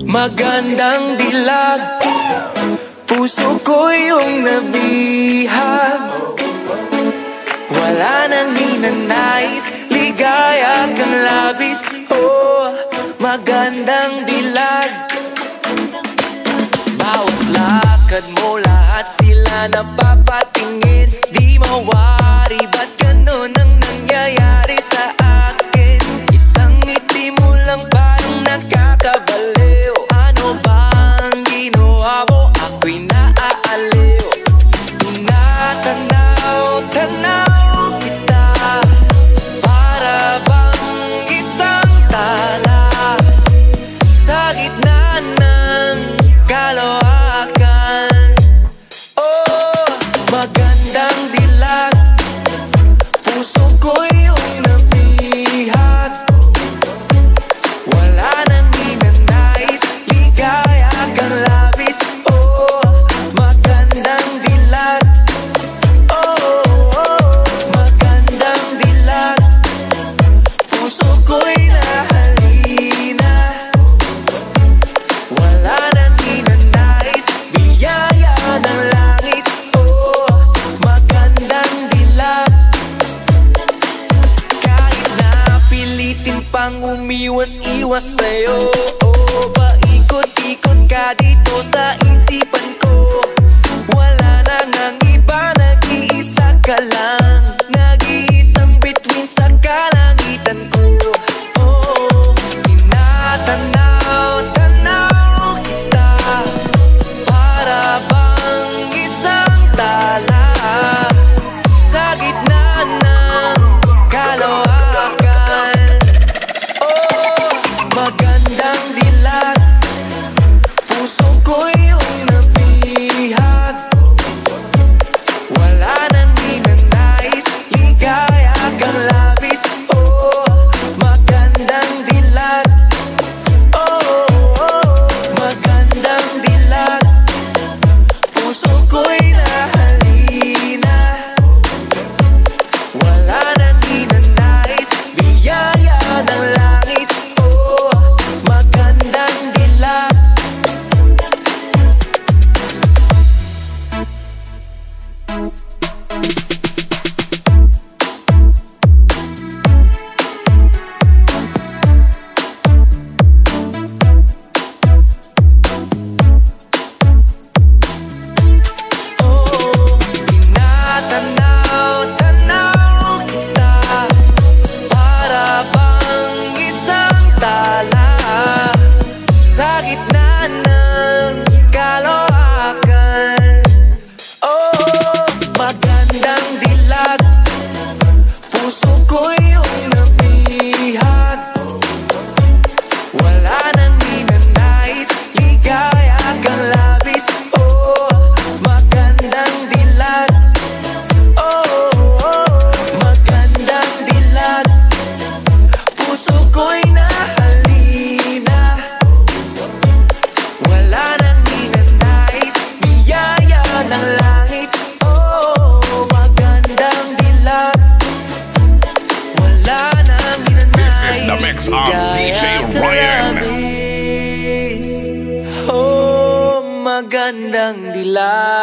Magandang dilag, puso ko yung nabihag. Wala nang ninanais, ligaya kang labis. Oh, magandang dilag. Bawat lakad mo, lahat sila napapatingin. Di mawari, ba't ganun ang nangyayari sa akin? Isang ngiti mo lang parang nakakabaliw. Ano bang ginawa mo? Ako'y naaaliw. Tinatanaw-tanaw kita, para bang isang tala sa gitna ng kalawakan. Oh, magandang dilag, puso ko yung nabihag. Wala nang ninanais, ligaya kang labis. Oh, magandang dilag. Oh, magandang dilag, puso ko'y nahalina. Wala nang ninanais, biyaya ng langit. Oh, magandang dilag. Kahit na pilitin pang umiwas-iwas sa'yo, oh, paikot-ikot ka dito sa isipan ko. Wala na ngang iba, nag-iisa ka lang, nag-iisang bituin sa kalangitan ko. Oh, tinatanaw-tanaw kita, para bang isang tala sa gitna ng kalawakan. Oh, magandang dilag, puso ko yung nabihag. Wala nang ninanais, ligaya kang labis. Oh, magandang dilag. Oh, magandang dilag, puso ko'y nahalina. Wala nang ninanais, biyaya ng langit. Oh, magandang dilag. Oh, tinatanaw-tanaw kita, para bang isang tala sa gitna ng kalawakan. Oh, magandang dilag, puso ko yung nabihag. Wala nang ninanais, ligaya kang labis. Oh, magandang dilag. Oh, magandang dilag, puso ko'y nahalina. Wala nang ninanais, biyaya ng langit. Oh, magandang dilag. Wala nang ninanais, This is the mix of DJ Ryan. oh, magandang dilag.